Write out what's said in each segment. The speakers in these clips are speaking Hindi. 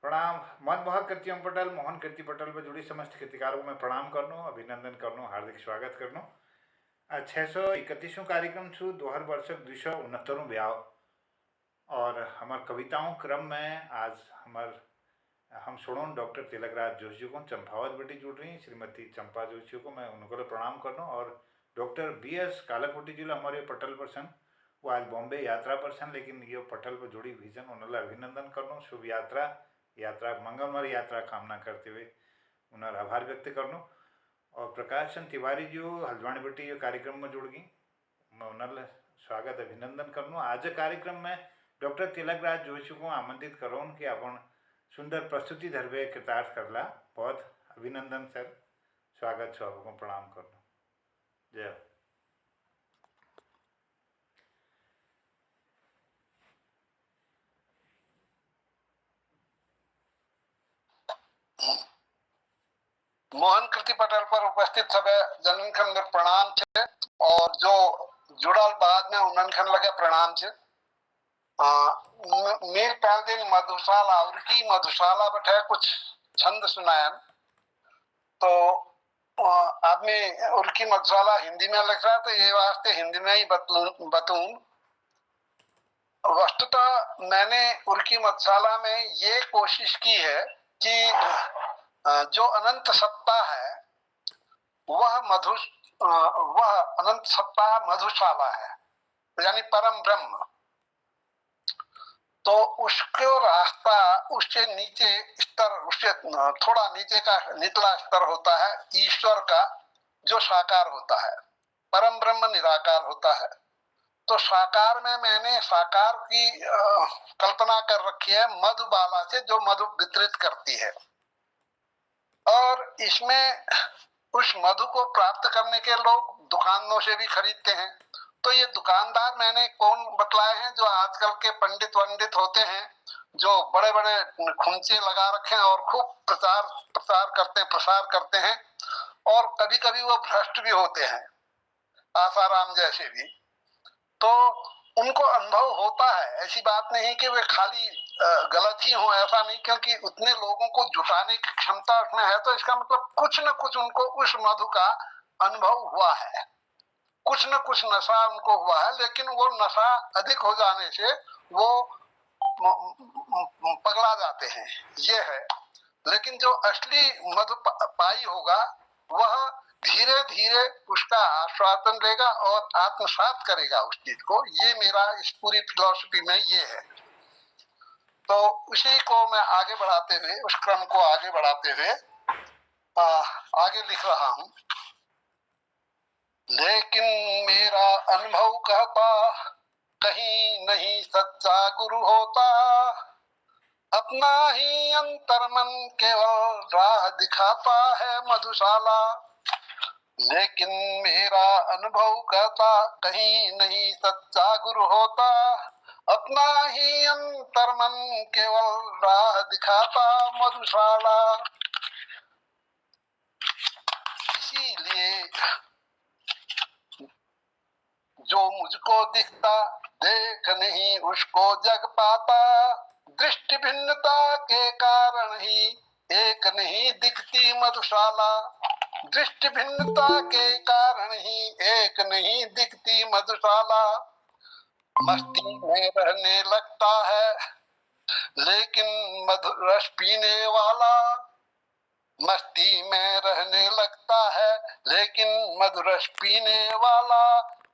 प्रणाम। मनमोहक कीर्ति पटेल मोहन कीर्ति पटेल पर जुड़ी समस्त कीर्तिकारों को मैं प्रणाम करनो, अभिनंदन करनो, हार्दिक स्वागत करनो। 631 कार्यक्रम छू 2069 ब्याह और हमार कविताओं क्रम में आज हम सुनो डॉक्टर तिलकराज जोशी जी को चंपावत बेटी जुड़ रही श्रीमती चंपा जोशी को मैं उनको प्रणाम करनो और डॉक्टर BS कालाकोटी जी हमारे पटल पर्सन वो आज बॉम्बे यात्रा पर्सन लेकिन ये पटल पर जुड़ी विजन उन्होंने अभिनंदन करनो, शुभ यात्रा मंगलमय यात्रा कामना करते हुए उन्हें आभार व्यक्त करनो। और प्रकाश चंद तिवारी जी हल्द्वानी बेटी ये कार्यक्रम में जुड़ गई, मैं उन्हें स्वागत अभिनंदन करनो। आज कार्यक्रम में डॉक्टर तिलकराज जोशी को आमंत्रित करो कि अपन सुंदर प्रस्तुति धरवे कृतार्थ करला। बहुत अभिनंदन सर, स्वागत छो, आपको प्रणाम करनो। जय हो। मोहन कीर्ति पटेल पर उपस्थित सभी जनन खन में प्रणाम छे और जो जुड़ल बाद में उन्हन खन लगे प्रणाम छे। मीर पहल दिन मधुशाला उर्की मधुशाला बैठे कुछ छंद सुनायन तो आदमी उर्की मधुशाला हिंदी में लिख रहा तो ये वास्ते हिंदी में ही बतूं। वस्तुतः मैंने उर्की मधुशाला में ये कोशिश की है कि जो अनंत सत्ता है वह अनंत सत्ता मधुशाला है, यानी परम ब्रह्म। तो उसको रास्ता उससे नीचे स्तर, उससे थोड़ा नीचे का निचला स्तर होता है ईश्वर का, जो साकार होता है। परम ब्रह्म निराकार होता है। तो साकार में मैंने साकार की कल्पना कर रखी है मधुबाला से, जो मधु वितरित करती है। और इसमें उस मधु को प्राप्त करने के लोग दुकानों से भी खरीदते हैं। तो ये दुकानदार मैंने कौन बतलाए हैं? जो आजकल के पंडित होते हैं, जो बड़े बड़े खुंचे लगा रखे हैं और खूब प्रसार करते हैं और कभी कभी वो भ्रष्ट भी होते हैं, आसाराम जैसे भी। तो उनको अनुभव होता है, ऐसी बात नहीं कि वे खाली गलत ही हो, ऐसा नहीं, क्योंकि उतने लोगों को जुटाने की क्षमता उसमें है। तो इसका मतलब कुछ न कुछ उनको उस मधु का अनुभव हुआ है, कुछ न कुछ नशा उनको हुआ है। लेकिन वो नशा अधिक हो जाने से वो पगला जाते हैं, ये है। लेकिन जो असली मधु पाई होगा वह धीरे धीरे उसका आस्वादन लेगा और आत्मसात करेगा उस चीज को। ये मेरा इस पूरी फिलॉसफी में ये है। तो उसी को मैं आगे बढ़ाते हुए, उस क्रम को आगे बढ़ाते हुए आगे लिख रहा हूं। लेकिन मेरा अनुभव कहता कहीं नहीं सच्चा गुरु होता, अपना ही अंतर्मन केवल राह दिखाता है मधुशाला। लेकिन मेरा अनुभव कहता कहीं नहीं सच्चा गुरु होता, अपना ही अंतर्मन केवल राह दिखाता मधुशाला। इसीलिए जो मुझको दिखता देख नहीं उसको जग पाता, दृष्टि भिन्नता के कारण ही एक नहीं दिखती मधुशाला। दृष्टि भिन्नता के कारण ही एक नहीं दिखती मधुशाला। मस्ती में रहने लगता है लेकिन मधु रस पीने वाला, मस्ती में रहने लगता है लेकिन मधुरस पीने वाला,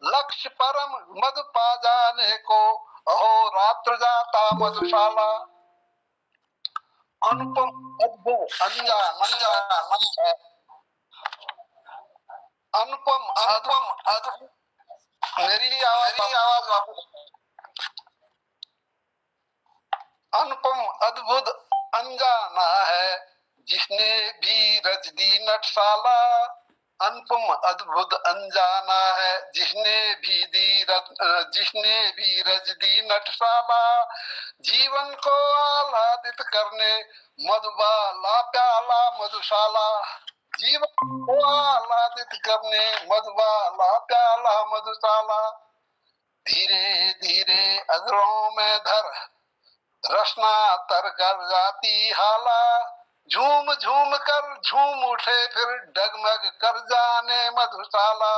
लक्ष्य परम मधु पा जाने को अहो रात्र जाता मधुशाला। अनुपम अद्भुत अनुपम मेरी आवाज अनुपम अद्भुत अनजाना है जिसने भी रच दी नटशाला। अनुपम अद्भुत अनजाना है जिसने भी रच दी नटशाला। जीवन को आह्लादित करने मधुबाला प्याला मधुशाला। जीवन को आह्लादित करने मधुबाला प्याला मधुशाला। धीरे धीरे अधरों में धर रसना तर कर जाती हाला, झूम झूम कर झूम उठे फिर डगमग कर जाने मधुशाला।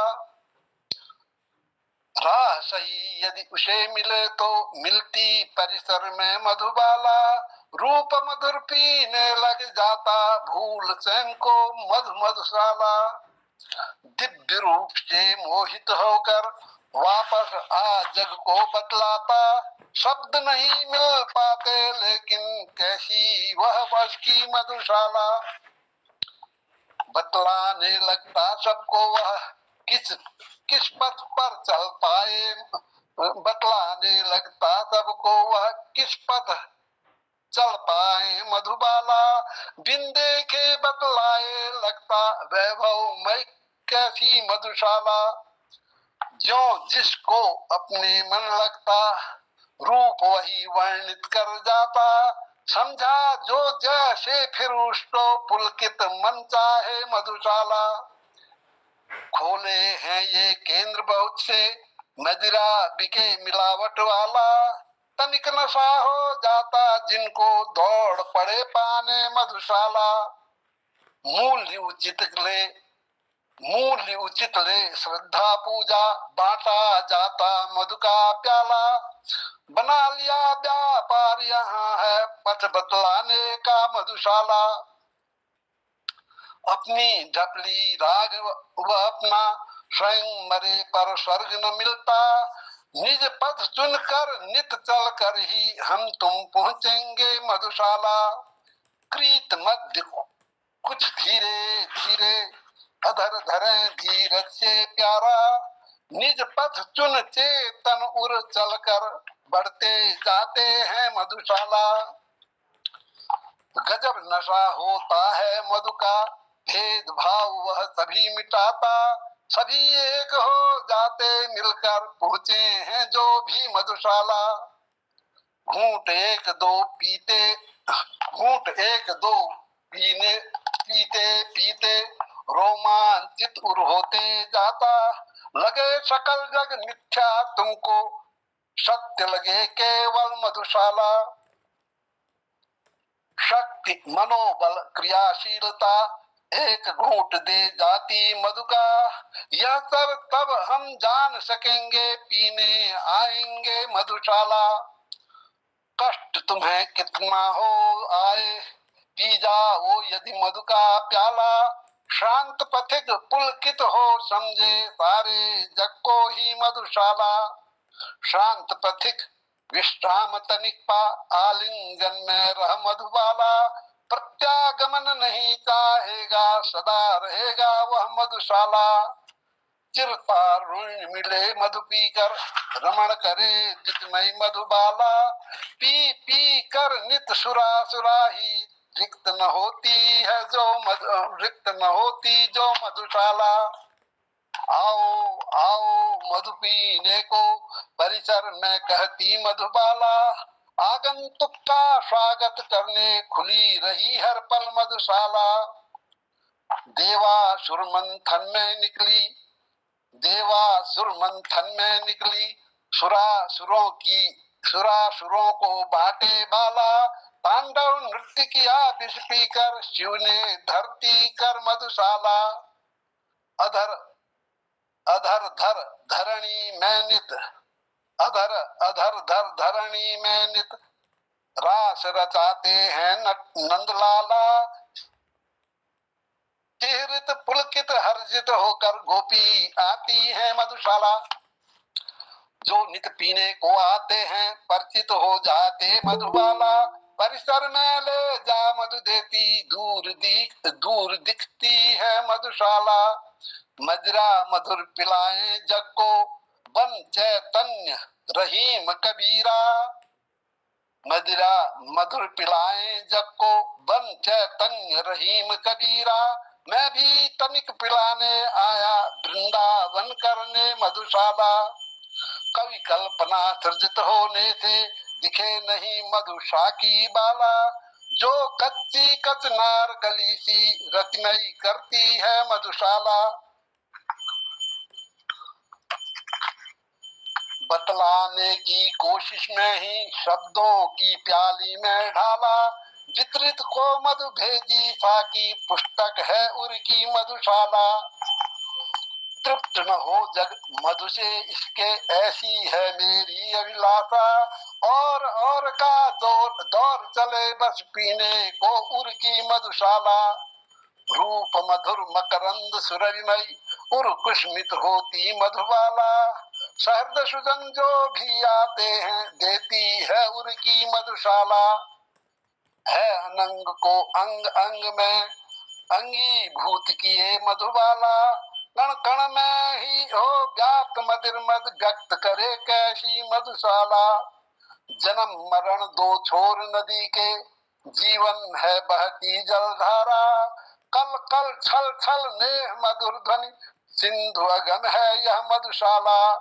राह सही यदि उसे मिले तो मिलती परिसर में मधुबाला, रूप मधुर पीने लग जाता भूल स्वयं को मधु मधुशाला। दिव्य रूप से मोहित होकर वापस आ जग को बतलाता, शब्द नहीं मिल पाते लेकिन कैसी वह बस की मधुशाला। बतलाने लगता सबको वह किस किस पथ पर चल पाए, बतलाने लगता सबको वह किस पथ चल पाए मधुबाला। बिन देखे बतलाए लगता वैभव मई कैसी मधुशाला। जो जिसको अपने मन लगता रूप वही वर्णित कर जाता, समझा जो जैसे फिर उसको पुलकित मन चाहे मधुशाला। खोले हैं ये केंद्र बहुत से मदिरा बिके मिलावट वाला, तनिक नशा हो जाता जिनको दौड़ पड़े पाने मधुशाला। मूल्य उचित ले मूल्य उचित ले श्रद्धा पूजा, बांटा जाता मधु का प्याला। बना लिया व्यापार यहाँ है पथ बतलाने का मधुशाला। अपनी ढपली राग वह अपना स्वयं मरे पर स्वर्ग न मिलता, निज पथ चुनकर नित चल कर ही हम तुम पहुंचेंगे मधुशाला। कृत मध्य कुछ धीरे धीरे अधर धरे धीरज से प्यारा, निज पथ चुन चेतन उर चलकर बढ़ते जाते हैं मधुशाला। गजब नशा होता है मधु का, भेद भाव वह सभी मिटाता, सभी एक हो जाते मिलकर पहुंचे हैं जो भी मधुशाला। घूंट एक दो पीते घूंट एक दो पीने पीते पीते रोमांचित उर होते जाता, लगे सकल जग मिथ्या तुमको सत्य लगे केवल मधुशाला। शक्ति मनोबल क्रियाशीलता एक घूंट दे जाती मधु का, यह सब तब हम जान सकेंगे पीने आएंगे मधुशाला। कष्ट तुम्हें कितना हो आए पी जाओ यदि मधु का प्याला, शांत पथिक पुलकित हो समझे सारे जग को ही मधुशाला। शांत पथिक विश्राम तनिक पा आलिंगन में रह मधुबाला, प्रत्यागमन नहीं चाहेगा सदा रहेगा वह मधुशाला। चिरतारुण मिले मधु पीकर रमण करे जितमय मधुबाला, पी पी कर नित सुरा सुराही रिक्त न होती है रिक्त न होती जो मधुशाला। आओ आओ मधु पीने को परिसर में कहती मधुबाला, आगंतुक का स्वागत करने खुली रही हर पल मधुशाला। देवासुर मंथन में निकली देवासुर मंथन में निकली सुरासुरों को बांटे बाला, तांडव नृत्य किया विष पीकर शिव ने धरती कर मधुशाला। अधर अधर धर धरणी में नित अधर अधर धर धरणी में नित रास रचाते हैं नंदलाला, चिहरित पुलकित हर्षित होकर गोपी आती है मधुशाला। जो नित पीने को आते हैं परिचित हो जाते मधुबाला, परिसर में ले जा मधु देती दूर दिखती है मधुशाला। मदिरा मधुर पिलाए जग को बन चैतन्य रहीम कबीरा, मदिरा मधुर पिलाए जग को बन चैतन्य रहीम कबीरा। मैं भी तनिक पिलाने आया वृंदावन करने मधुशाला। कवि कल्पना सृजित होने से दिखे नहीं मधुशा की बाला, जो कच्ची कचनार कली सी रचनई करती है मधुशाला। बतलाने की कोशिश में ही शब्दों की प्याली में ढाला, वितरित को मधु भेजी फाकी, पुस्तक है उर की मधुशाला। तृप्त न हो जग मधु से इसके, ऐसी है मेरी अभिलाषा, और का दौर दौर चले बस पीने को उर की मधुशाला। रूप मधुर मकरंद सुरभिमयी, उर कुष्मित होती मधुबाला, सहृद सुजन जो भी आते हैं देती है उर की मधुशाला। है अनंग को अंग अंग में अंगीभूत किए मधुबाला, कण कण में ही हो व्याप्त मदिर मद, व्यक्त करे कैसी मधुशाला। जन्म मरण दो छोर नदी के, जीवन है बहती जलधारा, कल कल छल छल नेह मधुर ध्वनि, सिंधु अगम है यह मधुशाला।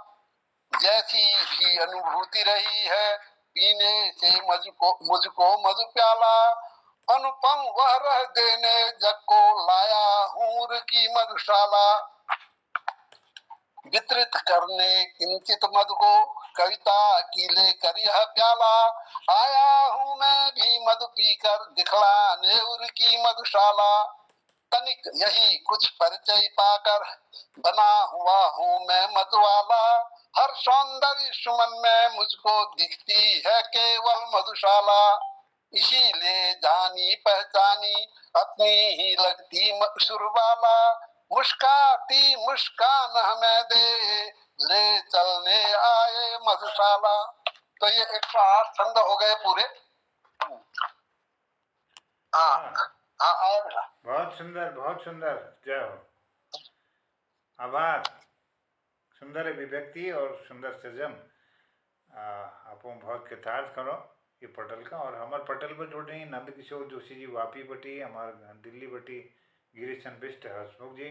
जैसी भी अनुभूति रही है पीने से मुझको मधु प्याला, अनुपम वह रह देने जग को लाया हूर की मधुशाला। वितरित करने किंचित मधु को कविता की लेकर यह प्याला, आया हूँ मैं भी मधु पीकर दिखलाने उर की मधुशाला। तनिक यही कुछ परिचय पाकर बना हुआ हूँ मैं मधुवाला, हर सौंदर्य सुमन में मुझको दिखती है केवल मधुशाला। इसीलिए जानी पहचानी अपनी ही लगती सुरबाला, मुस्काती मुस्कान हमें दे ले चलने आए मधुशाला। तो ये 108 छंद हो गए पूरे। हाँ हाँ आएगा। बहुत सुंदर, जय हो। आभार। सुंदर अभिव्यक्ति और सुंदर सृजन। आप बहुत कृतार्थ करो ये पटल का। और हमारे पटल पर जोड़ रही हैं नंद किशोर जोशी जी वापी बटी, हमारे दिल्ली बटी गिरीश चंद बिष्ट हसमुख जी,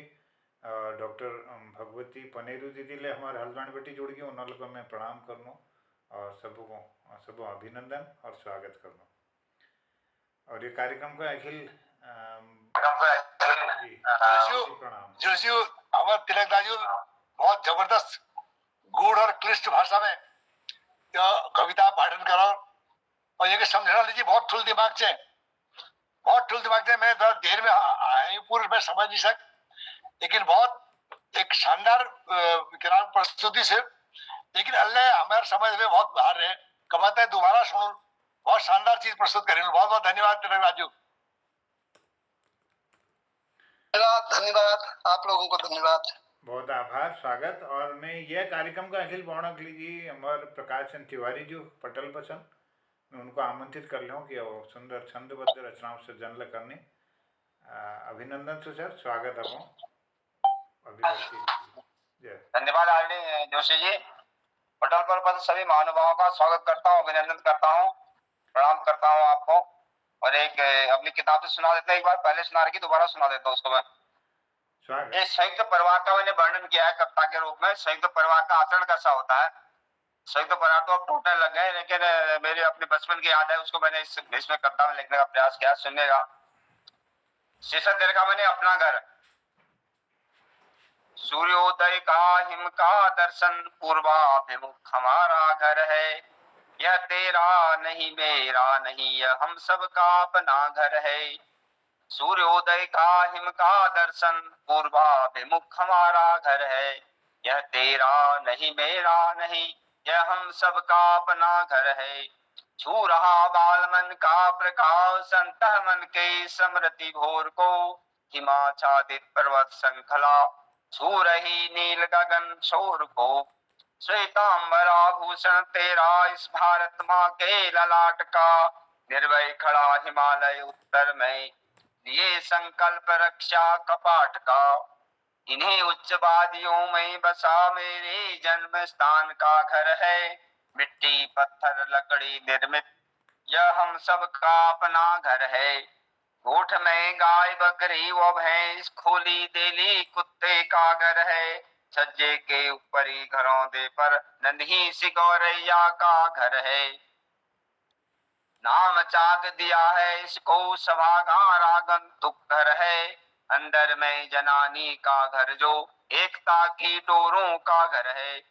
डॉक्टर भगवती पनेरू दीदी ले हमारे हल्द्वानी बटी जोड़ गई, उन्होंने को मैं प्रणाम करनो और सबको अभिनंदन और स्वागत करनो। और ये कार्यक्रम का अखिल जोशी हमारे तिलक दाजू बहुत जबरदस्त गूढ़ और क्लिष्ट भाषा में कविता पाठन करो और ये समझना लीजिए बहुत ठुल दिमाग से मैं देर में पूरे में समझ नहीं सक, लेकिन बहुत एक शानदार प्रस्तुति से, लेकिन अल्लाह हमारे समझ में बहुत बाहर रहे कमाता है। दोबारा सुनो, बहुत शानदार चीज प्रस्तुत करें। बहुत बहुत धन्यवाद तिलक राजू। धन्यवाद आप लोगों को, धन्यवाद, बहुत आभार, स्वागत। और मैं यह कार्यक्रम का अखिल बौणक लीजिए हमारे प्रकाश चंद तिवारी जो पटल पसंद, मैं उनको आमंत्रित कर लूँ कि वो सुंदर छंदबद्ध रचनाओं से जन्म करने। अभिनंदन से सर, स्वागत है। धन्यवाद आदरणीय जोशी जी। पटल पर उपस्थित सभी महानुभावों का स्वागत करता हूँ, अभिनंदन करता हूँ, प्रणाम करता हूँ आपको। और एक अपनी किताब से सुना देते हैं, एक बार पहले सुना रखी, दोबारा सुना देता हूँ उसको मैं। ये संयुक्त परिवार का मैंने वर्णन किया है कविता के रूप में। संयुक्त परिवार का आचरण कैसा होता है। संयुक्त परिवार तो अब टूटने लग गए, लेकिन मेरे अपने बचपन की याद है, उसको मैंने इसमें कविता में लिखने का प्रयास किया। सुनिएगा। शीर्षक दे रखा मैंने अपना घर। सूर्योदय का हिम का दर्शन पूर्वाभिमुख हमारा घर है, यह तेरा नहीं मेरा नहीं, यह हम सब का अपना घर है। सूर्योदय का हिम का दर्शन पूर्वाभिमुख हमारा घर है, यह तेरा नहीं मेरा नहीं, यह हम सब का अपना घर है। छू रहा बाल मन का प्रकाश अंतः मन के स्मृति भोर को, हिमाच्छादित पर्वत श्रृंखला छू रही नील गगन छोर को। श्वेतांबराभूषण तेरा इस भारत माँ के ललाट का, निर्भय खड़ा हिमालय उत्तर में लिए संकल्प रक्षा कपाट का। इन्हीं उच्च वादियों में बसा मेरे जन्म स्थान का घर है, मिट्टी पत्थर लकड़ी निर्मित यह हम सब का अपना घर है। गोठ में गाय बकरी व भैंस, खोली देली कुत्ते का घर है, छज्जे के ऊपरी घरों दे पर नन्ही सी गौरैया का घर है। नाम चाक दिया है इसको सभागार आगंतुक घर है, अंदर में जनानी का घर जो एकता की डोरों का घर है।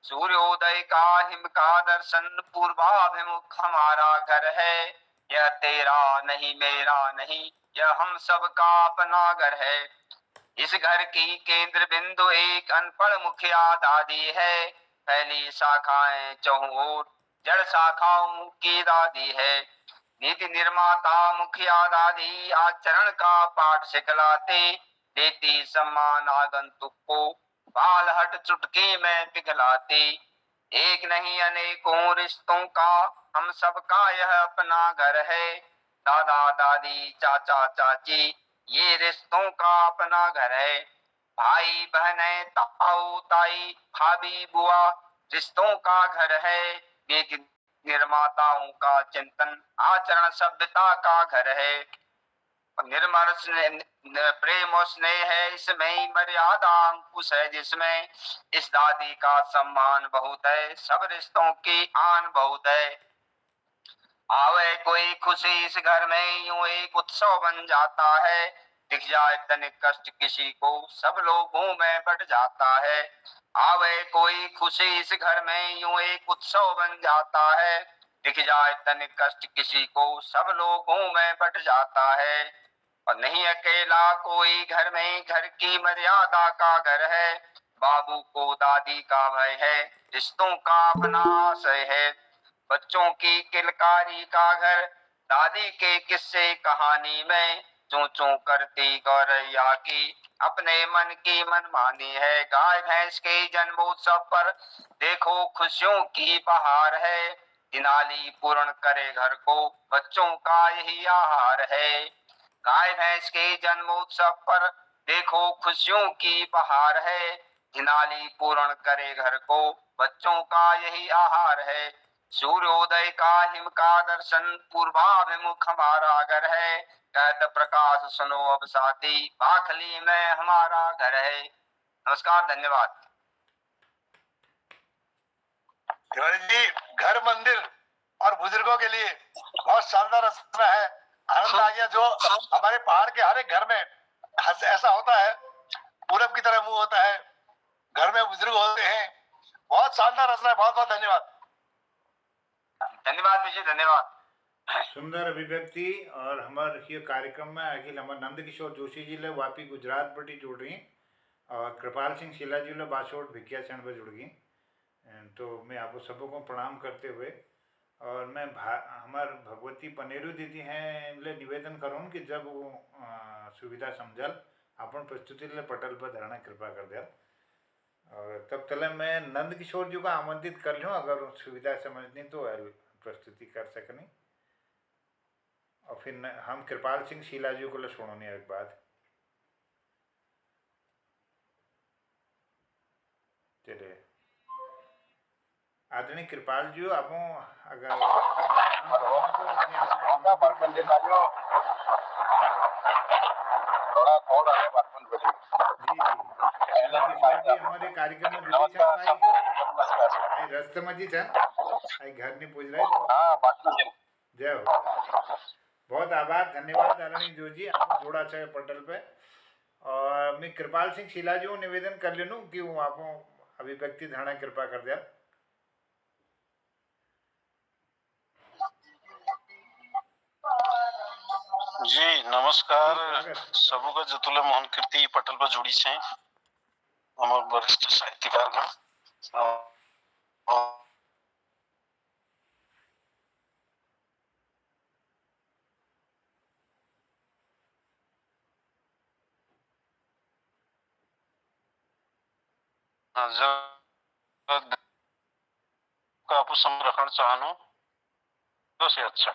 सूर्योदय का हिम का दर्शन पूर्वाभिमुख हमारा घर है। यह तेरा नहीं मेरा नहीं, यह हम सब का अपना घर है। इस घर की केंद्र बिंदु एक अनपढ़ मुखिया दादी है। फैली शाखाएं चहुं ओर, जड़ शाखाओं की दादी है। नीति निर्माता मुखिया दादी आचरण का पाठ सिखलाते, देती सम्मान आगंतुक को, बाल हट चुटकी में पिघलाते। एक नहीं अनेकों रिश्तों का हम सबका यह अपना घर है। दादा दादी चाचा चाची ये रिश्तों का अपना घर है। भाई बहनें ताऊ ताई भाभी बुआ रिश्तों का घर है। नीति निर्माताओं का चिंतन आचरण सभ्यता का घर है। निर्मल प्रेम और स्नेह है इसमें, मर्यादा अंकुश है जिसमें। इस दादी का सम्मान बहुत है, सब रिश्तों की आन बहुत है। आवे कोई खुशी इस घर में यूं एक उत्सव बन जाता है। दिख जाए तनिक कष्ट किसी को, सब लोगों में बढ़ जाता है। आवे कोई खुशी इस घर में यूं एक उत्सव बन जाता है। दिख जाए तनिक कष्ट किसी को, सब लोगों में बढ़ जाता है। और नहीं अकेला कोई घर में, घर की मर्यादा का घर है। बाबू को दादी का भय है, रिश्तों का अपना आशय है। बच्चों की किलकारी का घर, दादी के किस्से कहानी में। चूं चूं करती गौरैया की, अपने मन की मनमानी है। गाय भैंस के जन्मोत्सव पर देखो खुशियों की बहार है। दिनाली पूर्ण करे घर को, बच्चों का यही आहार है। गाय भैंस के जन्मोत्सव पर देखो खुशियों की बहार है। दिनाली पूर्ण करे घर को, बच्चों का यही आहार है। सूर्योदय का हिम का दर्शन पूर्वाभिमुख हमारा घर है। कहत प्रकाश सुनो अब साथी, बाखली में हमारा घर है। नमस्कार, धन्यवाद। तिवारी जी, घर मंदिर और बुजुर्गों के लिए बहुत शानदार रचना है। आनंद आ गया। जो हमारे पहाड़ के हर एक घर में ऐसा होता है, पूरब की तरह मुंह होता है, घर में बुजुर्ग होते हैं। बहुत शानदार रचना है। बहुत बहुत धन्यवाद। धन्यवाद विजय, धन्यवाद। सुंदर अभिव्यक्ति। और हमारे ये कार्यक्रम में अखिल हमारे नंद किशोर जोशी जी ले वापी गुजरात बटी जुड़ रही, और कृपाल सिंह शीला जी ले बासोट भिकिया चंद पर जुड़ गई। तो मैं आपको सबको प्रणाम करते हुए, और मैं हमार भगवती पनेरू दीदी हैं ले निवेदन करूँ कि जब वो सुविधा समझल अपन प्रस्तुति ले पटल पर धरना कृपा कर दिया। और तब तले मैं नंद किशोर जी को आमंत्रित कर लूँ, अगर सुविधा समझनी तो प्रस्तुति कर सकनी। और फिर हम कृपाल सिंह शीला जी को सुनोनी एक बात। चलिए आदरणीय कृपाल जी, आप अगर जी हमारे कार्यक्रम में जुड़ी छे रस्ते में जी छे घर नहीं पूछ रहे। जय हो। बहुत आभार, धन्यवाद आदरणीय जोशी, आप जोड़ा छे पटल पे। और मैं कृपाल सिंह शीला जी को निवेदन कर लेनू कि हूँ आप अभिव्यक्ति धारणा कृपा कर दिया। जी नमस्कार सबको। जतुले मोहन कीर्ति पटल पर जुड़ी छे हमार वरिष्ठ साहित्यकार गण। का आप संरक्षण चाहनो तो से अच्छा।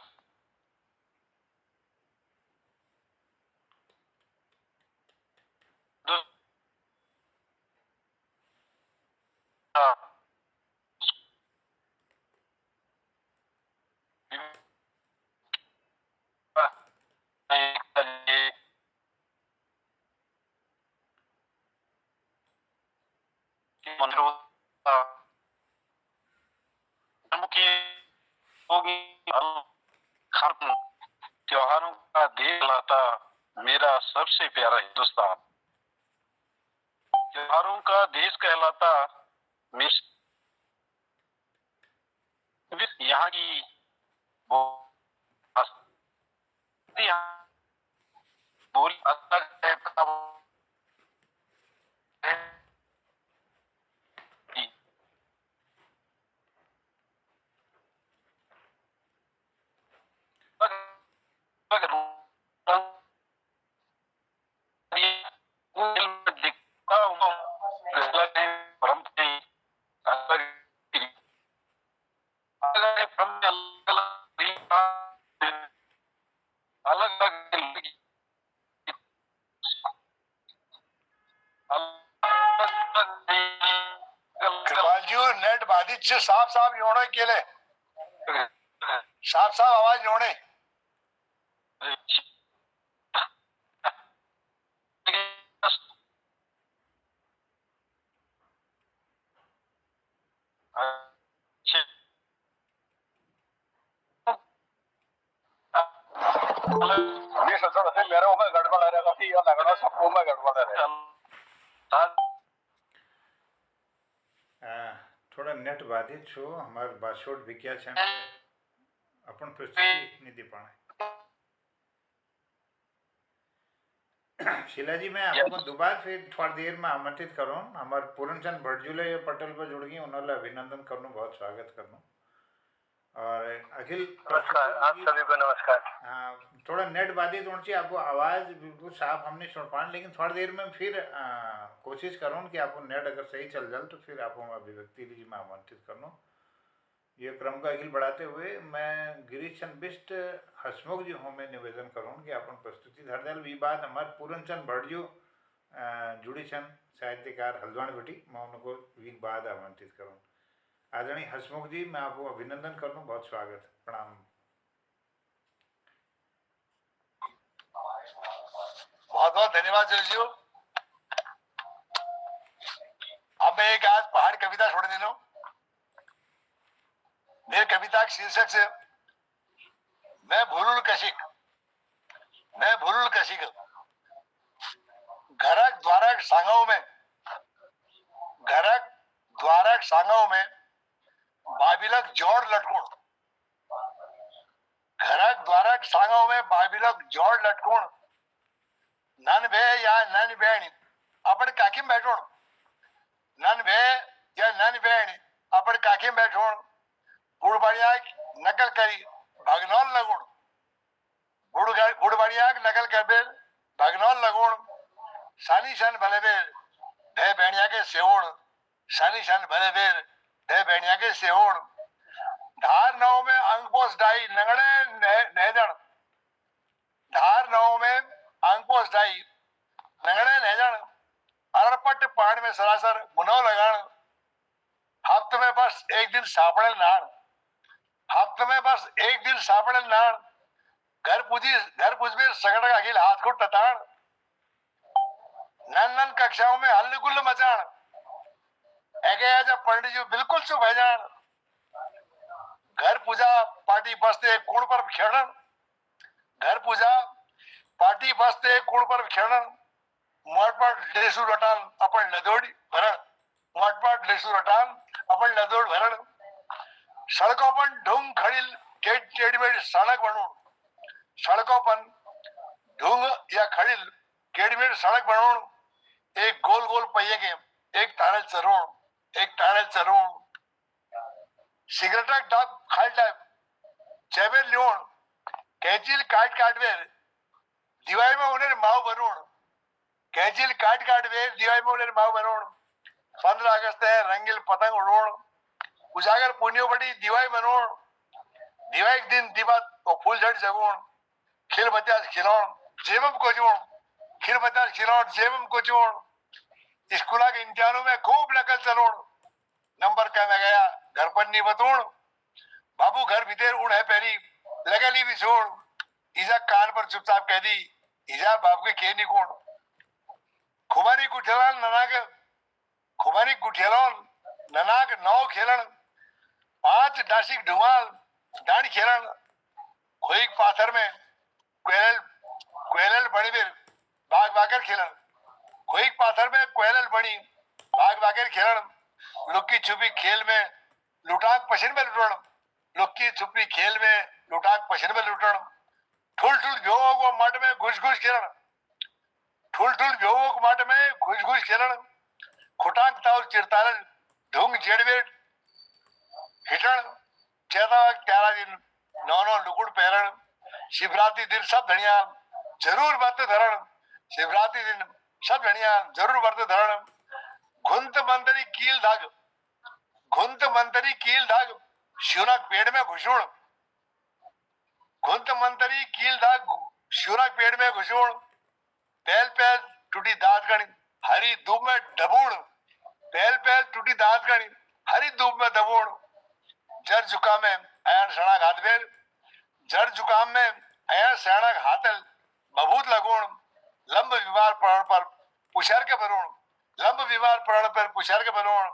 त्योहारों का देश लाता मेरा सबसे प्यारा हिंदुस्तान। त्योहारों का देश कहलाता यहाँ की बोल अलग है, कृपालजी नेट बाधित છે સાફ સાફ જોડે કેલે સાફ સાફ आवाज જોડે ये सचड़ है मेरे में गड़बड़ आ रहा है या लगड़ा सबको में गड़बड़ आ रहा थोड़ा नेट बाधित छो हमार बासोट विज्ञा चैनल अपन प्रस्तुति नहीं दे पाए। शीला जी मैं आपको दोबारा फिर थोड़ी देर में आमंत्रित करूँ हमारे पूरनचंद भटजूले पटल पर जुड़ गई उन्होंने अभिनंदन करना बहुत स्वागत करना और अखिल नमस्कार आप सभी को नमस्कार। हाँ थोड़ा नेट बाधित होनी चाहिए आपको आवाज़ बिल्कुल साफ हमने सुन पाए लेकिन थोड़ी देर में फिर कोशिश करूँ कि आपको नेट अगर सही चल जाए तो फिर आपको अभिव्यक्ति लीजिए मैं आमंत्रित करूँ। ये क्रम का अखिल बढ़ाते हुए मैं गिरीश चंद बिष्ट हसमुख जी हूँ मैं निवेदन करूँ कि अपन प्रस्तुति धर दल विवाद हमारे पूरनचंद भटजू जुड़ी चंद साहित्यकार हल्द्वानी बेटी मैं उनको वीक बाद आमंत्रित करूँ। आदरणीय हसमुख जी मैं आपको अभिनंदन करूँ बहुत स्वागत प्रणाम। बहुत बहुत धन्यवाद जोशी। अब मैं एक आज पहाड़ कविता छोड़ देना मेरी कविता के शीर्षक से मैं भूलुल कशिक घरक द्वारक सांगाओं में बाबिलक जोड़ लटकुण घरक द्वारक सांगाओं में बाबिलक जोड़ लटकुण नन भे या नन बेणी अपन काकी बैठोण नन भे या नन बेणी अपन काकी बैठोण बुढ़बाड़िया नकल करी भगनौल लगुण बुढ़बाड़िया नकल कर बेर भगनौल लगुण सानी शन भले बेर भे बेणिया के सेवण सानी शन भले बेर भे बेणिया के सेवण धार नाव में अंगपोस डाई नंगड़े नेजण धार नाव में अंगपोस डाई नंगड़े नेजण अरपट पहाड़ में सरासर मुनव लगाण हफ्ते में बस एक दिन सापड़े नाण हफ्ते में बस एक दिन सापड़े नाण घर पूज में सगड़ का अखिल हाथ को टताण नन कक्षाओं में हल्ल गुल्ल मचाण एगे आजा पंडित जी बिल्कुल चुप है जान घर पूजा पार्टी बसते कुण पर खेड़न घर पूजा पार्टी बसते कुण पर खेड़न मोटपट लेसु रटान अपन लदोड़ी भरण मोटपट लेसु रटान अपन लदोड़ भरण सड़कों पर ढूंग खड़िल केड़ीमेड़ सड़क बनूं सड़कों पर ढूंग या खड़िल केड़ीमेड़ सड़क बनूं एक गोल गोल पहिए के एक तारल चरोण सिगरेट डाब खाल डाब चेबे लियोण कैचिल काट वेर दिवाई में उन्हें माव बनोण कैचिल काट वेर दिवाई में उन्हें माव बनोण 15 अगस्त है रंगील पतंग उड़ोण उजागर पुण्यो बड़ी दिवाई बनोण दिवाई के दिन दिवा और फूल झड़ जगोण खिल बत्यास खिलौण जेबम कोचोण खिल बत्यास खिलौण जेबम कोचोण स्कूला के इम्तिहानों में खूब नकल चलोण नंबर कह में गया घर पर नहीं बतोण बाबू घर भीतर उड़ है पहली लगली भी छोड़ ईजा कान पर चुपचाप कह दी ईजा बाप के के नहीं कोण खुमारी गुठेलाल ननाग नौ खेलन 5 डासिक ढुमाल डांड खेलन खोईक पाथर में क्वेलल बड़ी बेर बाग बागर खेलन खोईक पाथर में क्वेलल बड़ी बाग बागर खेलन लुक्की छुपी खेल में लुटाक पसीन में लुटण लुक्की छुपी खेल में लुटाक पछन में लुटण ठुल ठुल भ्योगों को मट में घुस घुस खेलन ठुल ठुल भ्योगों को मट में घुस घुस खेलन खुटाक ताउर चिरतालन ढूंग जेड़वे हिटण चेता प्यारा दिन नौनो लुकुड़ पहरण शिवरात्रि दिन सब धनिया जरूर व्रत धरण शिवरात्रि दिन सब धनिया जरूर व्रत धरण घुंत मंतरी कील धाग शिवराक पेड़ में घुसूण घुंत मंतरी कील धाग शिवराक पेड़ में घुसूण पहल पहल टूटी दांत गणी हरी धूप में डबूण पहल पहल टूटी दांत गणी हरी धूप में दबूण जर जुकाम में अयन सड़ा घात बेल जड़ जुकाम में अयन सड़ा हाथल बबूत लगुण लंब विवार परण पर पुशर के बरुण लंब विवार परण पर पुशर के बरुण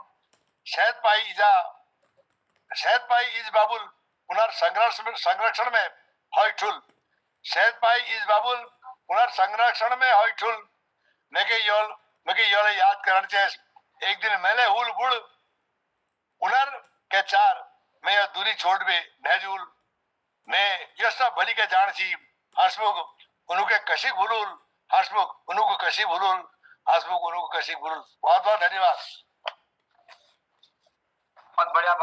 शहद पाई इस बाबुल पुनर्संरक्षण में हॉय ठुल शहद पाई इस बाबुल पुनर्संरक्षण में हॉय ठुल मेके योल याद करण चेस एक दिन मेले हुल बुड़ उनर के चार मैं यह दूरी छोड़ बे नहजूल मैं यह सब भली के जान सी हसमुख उनके कशिक भूलूल हसमुख उनको कशिक भूलूल हसमुख उनको कशिक भूलूल बहुत बहुत धन्यवाद बहुत बढ़िया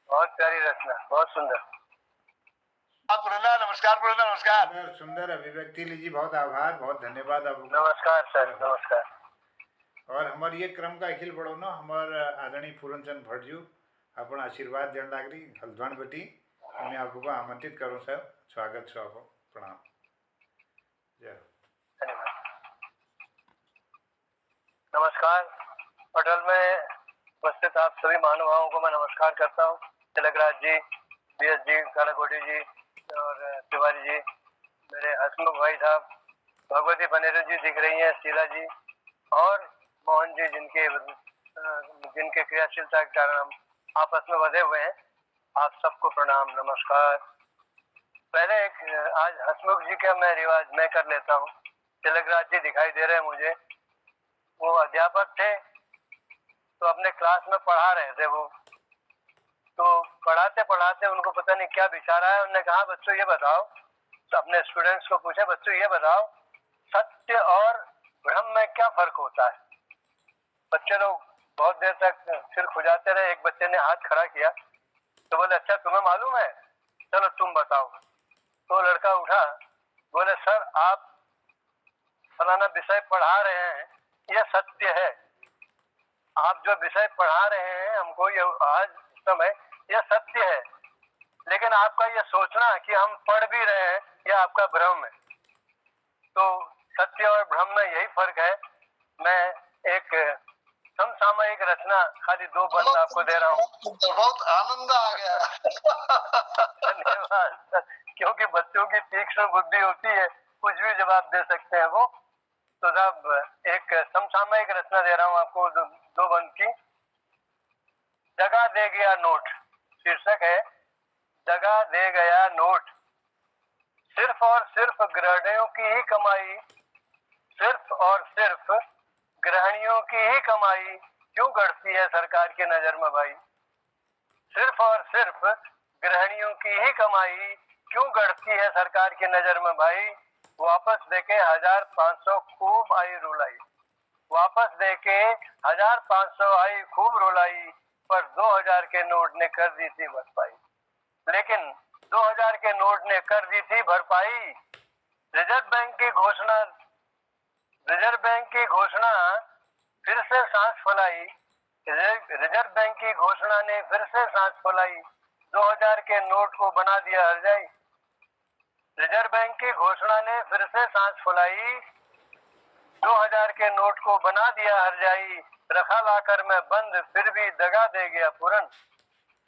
बहुत प्यारी रचना बहुत सुंदर नमस्कार सुंदर अभिव्यक्ति लीजिए बहुत आभार बहुत धन्यवाद आपको नमस्कार सर नमस्कार और हमारे ये क्रम का अखिल बड़ो न हमारे आदरणीय पूरनचंद भट्ट जी अपन आशीर्वाद देने लागरी हल्द्वान बेटी मैं आपको आमंत्रित करूँ सर स्वागत छो आपको प्रणाम जय नमस्कार पटल में उपस्थित आप सभी महानुभावों को मैं नमस्कार करता हूँ तिलकराज जी बीएस जी कालाकोटी जी और तिवारी जी मेरे हसमुख भाई साहब भगवती बनेरू जी दिख रही हैं शीला जी और मोहन जी जिनके क्रियाशीलता के कारण हम आपस में बधे हुए हैं आप सबको प्रणाम नमस्कार। पहले आज हसमुख जी का मैं रिवाज मैं कर लेता हूँ। तिलकराज जी दिखाई दे रहे हैं मुझे, वो अध्यापक थे तो अपने क्लास में पढ़ा रहे थे वो, तो पढ़ाते पढ़ाते उनको पता नहीं क्या विचार आया, उन्होंने कहा बच्चों ये बताओ, तो अपने स्टूडेंट्स को पूछे बच्चों ये बताओ सत्य और भ्रम में क्या फर्क होता है। बच्चे लोग बहुत देर तक सिर खुजाते रहे। एक बच्चे ने हाथ खड़ा किया तो बोले अच्छा तुम्हें मालूम है, चलो तुम बताओ। तो लड़का उठा, बोले सर आप फलाना विषय पढ़ा रहे हैं यह सत्य है, आप जो विषय पढ़ा रहे हैं हमको ये आज समय यह सत्य है, लेकिन आपका ये सोचना कि हम पढ़ भी रहे हैं यह आपका भ्रम है। तो सत्य और भ्रम में यही फर्क है। मैं एक समसामयिक रचना खाली 2 बंद आपको दे रहा हूँ। बहुत आनंद आ गया। धन्यवाद। क्योंकि बच्चों की तीक्ष्ण बुद्धि होती है, कुछ भी जवाब दे सकते हैं वो। तो साहब एक समसामयिक रचना दे रहा हूँ आपको 2 बंद की। दगा दे गया नोट, शीर्षक है दगा दे गया नोट। सिर्फ और सिर्फ गृहणियों की ही कमाई, सिर्फ और सिर्फ गृहणियों की ही कमाई क्यों गढ़ती है सरकार की नजर में भाई। सिर्फ और सिर्फ गृहणियों की ही कमाई क्यों गढ़ती है सरकार की नजर में भाई। वापस देके 1500 खूब आई रुलाई, वापस देके 1500 आई खूब रुलाई, पर 2000 के नोट ने कर दी थी भरपाई। लेकिन 2000 के नोट ने कर दी थी भरपाई। रिजर्व बैंक की घोषणा फिर से सांस फुलाई। रिजर्व बैंक की घोषणा ने फिर से सांस फुलाई, 2000 के नोट को बना दिया हरजाई। रिजर्व बैंक की घोषणा ने फिर से सांस फुलाई, 2000 के नोट को बना दिया हरजाई। रखा लाकर में बंद फिर भी दगा दे गया पूरन,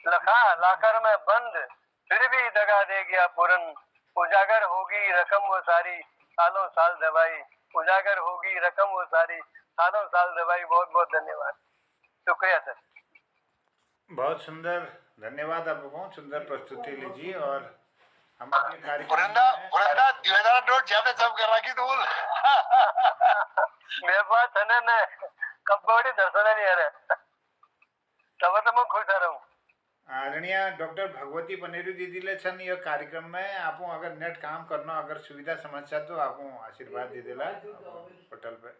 रखा लाकर में बंद फिर भी दगा दे गया पूरन। उजागर होगी रकम वो सारी सालों साल दवाई, उजागर होगी रकम वो सारी सालों साल दवाई। बहुत बहुत धन्यवाद, शुक्रिया सर। बहुत सुंदर, धन्यवाद आपको, बहुत सुंदर प्रस्तुति लीजिए। और हमारे कार्यक्रम ज्यादा सब कर रखी तो मेरे पास है ना कब बड़ी दर्शन नहीं आ रहा। तब खुश रहूं। आदरणीय डॉक्टर भगवती पनेरू दीदी छन ये कार्यक्रम में आपो अगर नेट काम करना अगर सुविधा समस्या तो आपो आशीर्वाद दे देला पटल पे।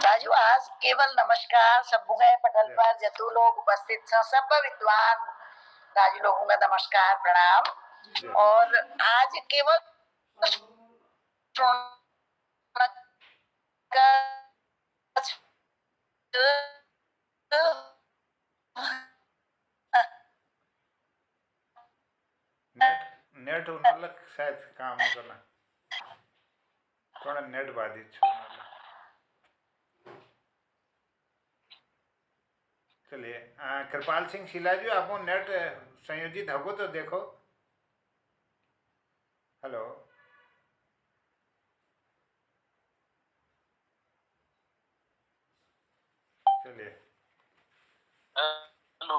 राजू आज केवल नमस्कार सब पटल पर जतु लोग उपस्थित हैं सब विद्वान राजू लोगों का नमस्कार प्रणाम। और आज केवल नेट उनलक शायद काम करना थोड़ा नेट बाधित छो। चलिए कृपाल सिंह शिला जी आपको नेट संयोजित हो तो देखो। हेलो चलिए हेलो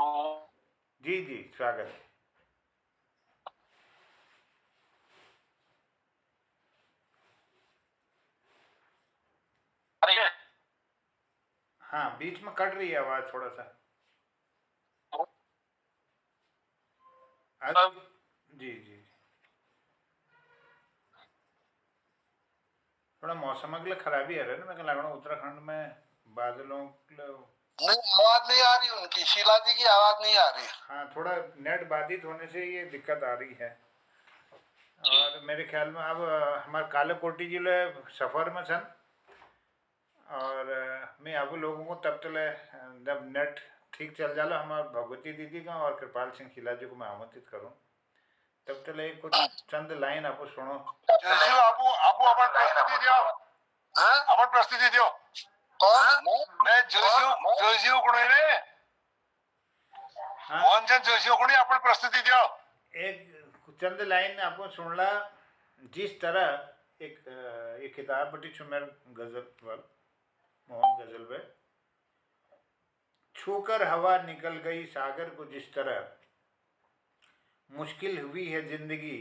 जी जी स्वागत। हाँ बीच में कट रही है आवाज थोड़ा सा। जी जी थोड़ा मौसम के लिए खराबी है ना। मैं लगना उत्तराखंड में बादलों नहीं आवाज नहीं आ रही उनकी, शीला जी की आवाज नहीं आ रही। हाँ थोड़ा नेट बाधित होने से ये दिक्कत आ रही है। और मेरे ख्याल में अब हमारे कालकोटी जिले सफर में छन और मैं अब लोगों को तब तले जब नेट ठीक चल जाला हमारे भगवती दीदी का और कृपाल सिंह खिला जी को मैं आमंत्रित करूं तब तले कुछ चंद लाइन आपको सुनो। आपू आपू अपन प्रस्तुति दियो। हां अपन प्रस्तुति दियो। कौन मैं जोशियो को ने कौन जन जोशियो को ने अपन प्रस्तुति दियो। एक चंद लाइन आपको सुनला जिस तरह एक किताब बटी छुमेर गजल वाल मोहन गजल पे छूकर हवा निकल गई सागर को जिस तरह मुश्किल हुई है जिंदगी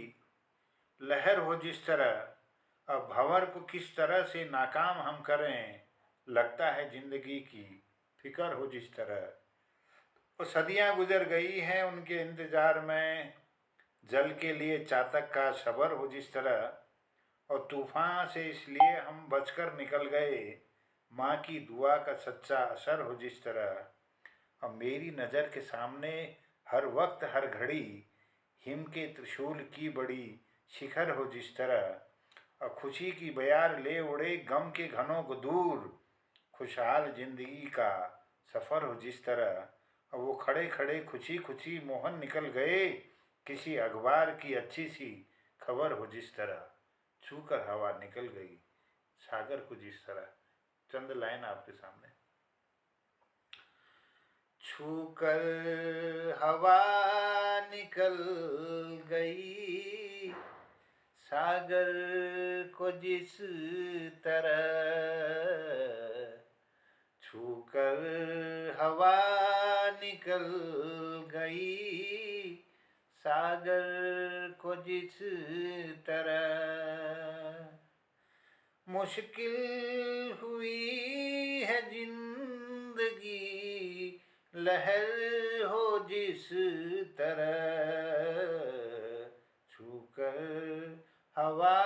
लहर हो जिस तरह अब भंवर को किस तरह से नाकाम हम करें लगता है जिंदगी की फिक्र हो जिस तरह। वो सदियां गुजर गई हैं उनके इंतजार में जल के लिए चातक का सबर हो जिस तरह और तूफान से इसलिए हम बचकर निकल गए माँ की दुआ का सच्चा असर हो जिस तरह। अब मेरी नज़र के सामने हर वक्त हर घड़ी हिम के त्रिशूल की बड़ी शिखर हो जिस तरह और खुशी की बयार ले उड़े गम के घनों को दूर खुशहाल जिंदगी का सफ़र हो जिस तरह। और वो खड़े खड़े खुशी खुशी मोहन निकल गए किसी अखबार की अच्छी सी खबर हो जिस तरह छूकर हवा निकल गई सागर को जिस तरह। चंद लाइन आपके सामने। छूकर हवा निकल गई सागर को जिस तरह छूकर हवा निकल गई सागर को जिस तरह मुश्किल हुई है जिंदगी लहर हो जिस तरह छूकर हवा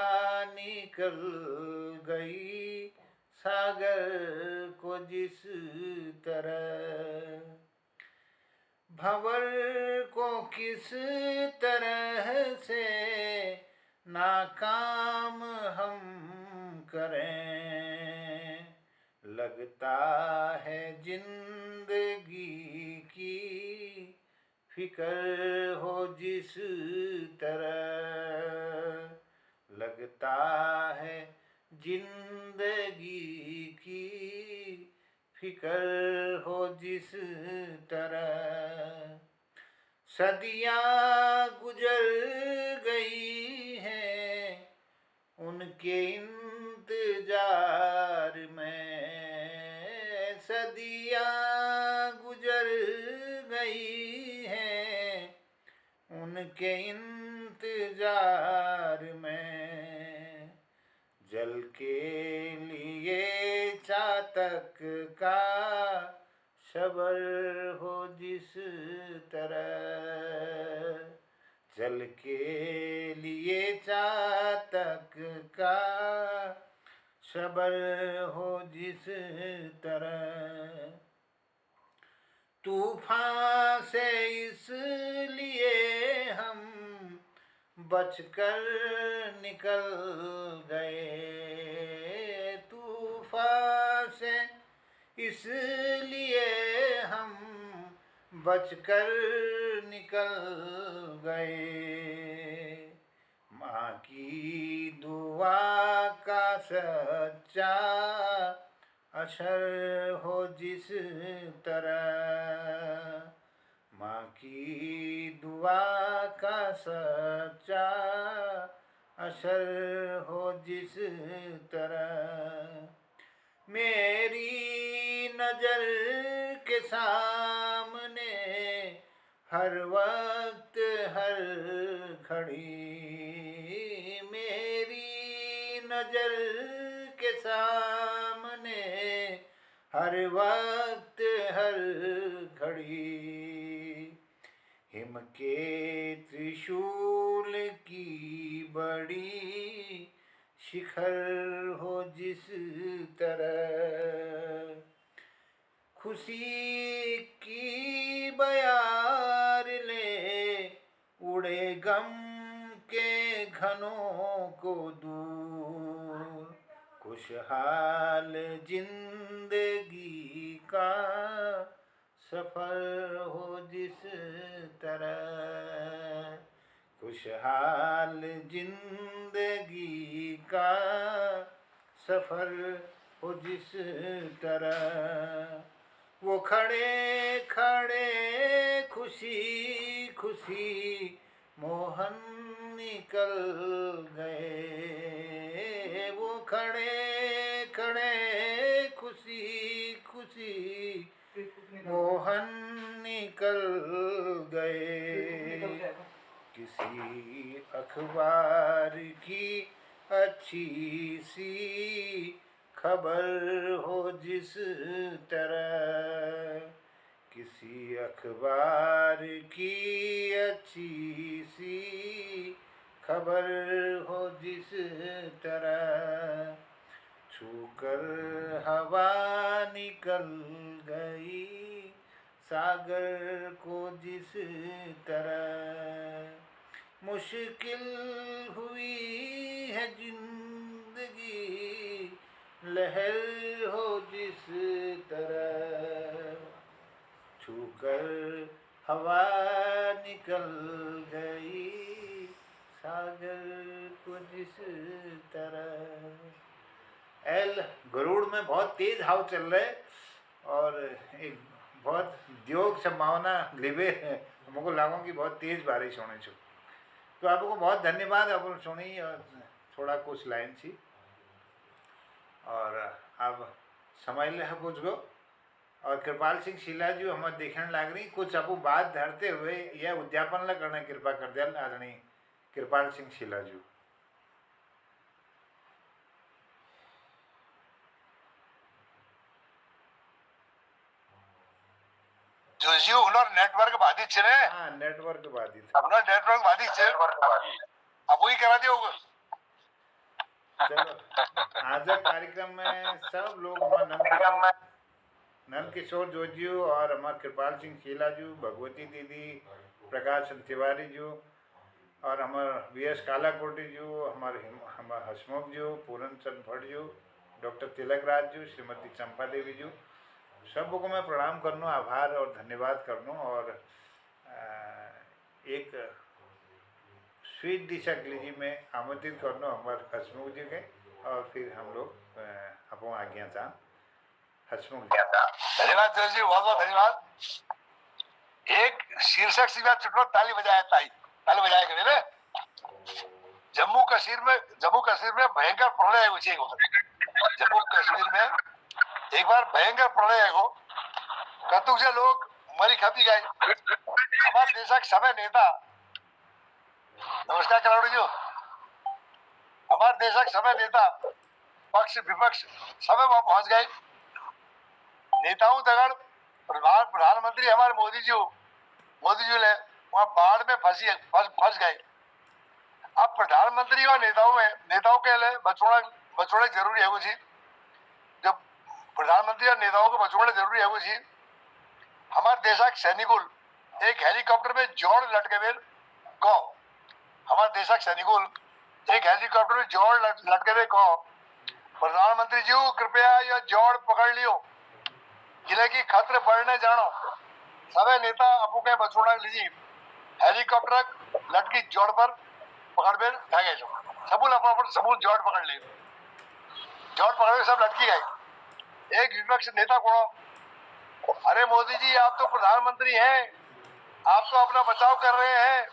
निकल गई सागर को जिस तरह। भंवर को किस तरह से नाकाम हम करें लगता है जिंदगी की फिक्र हो जिस तरह लगता है जिंदगी की फिक्र हो जिस तरह। सदियां गुजर गई हैं उनके इंतजार में सदियां गुजर गई हैं उनके इंतजार में जल के लिए चाहता तक का सबर हो जिस तरह, चल के लिए चातक का सबर हो जिस तरह, तूफान से इसलिए हम बचकर निकल गए, तूफान से इसलिए हम बचकर निकल गए, माँ की दुआ का सच्चा असर हो जिस तरह, माँ की दुआ का सच्चा असर हो जिस तरह, मेरी नजर के सामने हर वक्त हर घड़ी, मेरी नजर के सामने हर वक्त हर घड़ी, हिम के त्रिशूल की बड़ी शिखर हो जिस तरह, खुशी की बयार ले उड़े गम के घनों को दूर, खुशहाल जिंदगी का सफर हो जिस तरह, खुशहाल जिंदगी का सफर हो जिस तरह, वो खड़े खड़े खुशी खुशी मोहन निकल गए, वो खड़े खड़े खुशी खुशी मोहन निकल गए, किसी अखबार की अच्छी सी खबर हो जिस तरह, किसी अखबार की अच्छी सी खबर हो जिस तरह, छूकर हवा निकल गई सागर को जिस तरह, मुश्किल हुई है जिंदगी लहर हो जिस तरह, छूकर हवा निकल गई सागर को जिस तरह। एल गरुड़ में बहुत तेज हवा चल रहा है और एक बहुत योग संभावना लिबे हमको लागों कि बहुत तेज बारिश होने छो। तो आपको बहुत धन्यवाद, आप सुनी और थोड़ा कुछ लाइन थी और अब समझ ले कुछ गो। और कृपाल सिंह शीला जी हमें देखने लग रही कुछ आपको बात धरते हुए यह उद्यापन ला करने कृपा कर दिया आदरणीय कृपाल सिंह शीला जी। જોજીઓ ઉનર નેટવર્ક બાધિત છે ને? હા નેટવર્ક બાધિત છે. આપનો નેટવર્ક બાધિત છે. आप वही करा दियो। चलो आज कार्यक्रम में सब लोग नंद किशोर जोशी और हमारे कृपाल सिंह शीला जी, भगवती दीदी, प्रकाश तिवारी जी और हमारे वीएस कालाकोटी जी, हमारे हसमुख जी, पूरन चंद भट्ट जी, डॉक्टर तिलक राज जी, श्रीमती चंपा देवी जी, सबको मैं प्रणाम करनो, आभार और धन्यवाद करनो और एक स्वीट डिश अगली जी में आमंत्रित करनो हमारे हसमुख जी के और फिर हम लोग अपो आज्ञा था हसमुख जी। धन्यवाद जोशी, बहुत बहुत धन्यवाद। एक शीर्षक सीधा चुटलो ताली बजाया ताली बजाया करे ना। जम्मू कश्मीर में भयंकर प्रलय है। जम्मू कश्मीर में एक बार भयंकर प्रलय है। कतुक से लोग मरी खपी गए। हमारे देश का समय नेता, नमस्कार कलावड़ी जी, हमारे देश का समय नेता पक्ष विपक्ष सब वहां पहुंच गए नेताओं तगड़ प्रधानमंत्री हमारे मोदी जी ले वहां बाढ़ में फंस गए। अब प्रधानमंत्री और नेताओं के लिए बचोड़ा जरूरी है कुछ। जब प्रधानमंत्री और नेताओं को बचोड़ा जरूरी है कुछ। हमारे देश के सैनिकों एक हेलीकॉप्टर में जोड़ लटके हुए को हमारे देश के सैनिकों एक हेलीकॉप्टर में जोड़ लटके हुए को प्रधानमंत्री जी कृपया यह जोड़ पकड़ लियो किले की खतरे बढ़ने जानो। सभी नेता अपू के बचोड़ा लीजिए हेलीकॉप्टर लटकी जोड़ पर पकड़ में भागे सबूल जोड़ पकड़ लिए। जोड़ पकड़ सब लटकी गए। एक विपक्ष नेता को अरे मोदी जी आप तो प्रधानमंत्री हैं, आप तो अपना बचाव कर रहे हैं,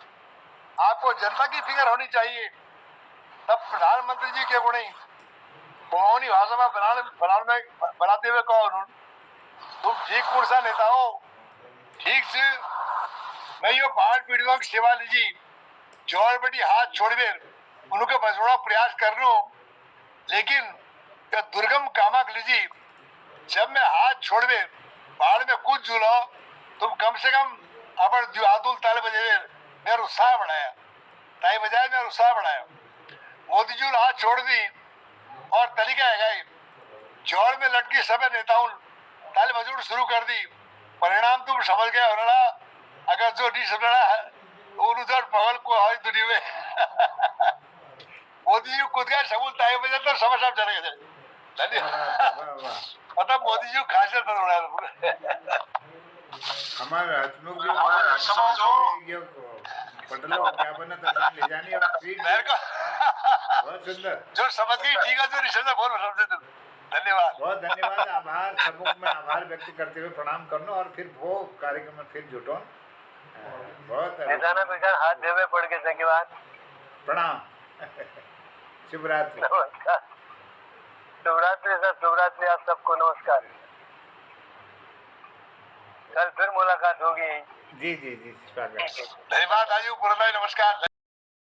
आपको जनता की फिक्र होनी चाहिए। तब प्रधानमंत्री जी के गुणी उन्होंने भाषा में बनाते हुए कहो तुम ठीक पुरुषा नेता हो, ठीक से मैं यो बाढ़ पीड़ितों की सेवा लीजिए जोड़ बेटी हाथ छोड़वे उनके बचोड़ा प्रयास कर लो। लेकिन जब दुर्गम कामक लीजिए जब मैं हाथ छोड़वे बाढ़ में कूद जुलो तुम कम से कम अपन जुआतुल ताले बजे मेरा उत्साह बढ़ाया ताई बजाय मेरा उत्साह बढ़ाया। मोदी जी हाथ छोड़ दी और तरीका है जोड़ में लटकी सभी नेताओं ताले बजूड़ शुरू कर दी। परिणाम तुम समझ गए होना अगर जो नहीं समझना उधर पगल को हाई दुनिया में मोदी जी कूद गए सबूत ताई बजे तो समझ सब चले गए। धन्यवाद। मतलब मोदी जी खासियत बदल हमारे हसमुख जी पटलो क्या बना था ले जानी और बहुत सुंदर जो समझ गई ठीक है जो नहीं समझा बोल समझे तुम। धन्यवाद बहुत धन्यवाद। आभार सबूक में आभार व्यक्त करते हुए प्रणाम करना और फिर वो कार्यक्रम में फिर जुटो बहुत हाथ देवे पड़ के धन्यवाद प्रणाम। शुभरात्रि। नमस्कार शुभरात्रि सर शुभरात्रि आप सबको नमस्कार। कल फिर मुलाकात होगी। जी जी जी स्वागत। धन्यवाद आयु नमस्कार।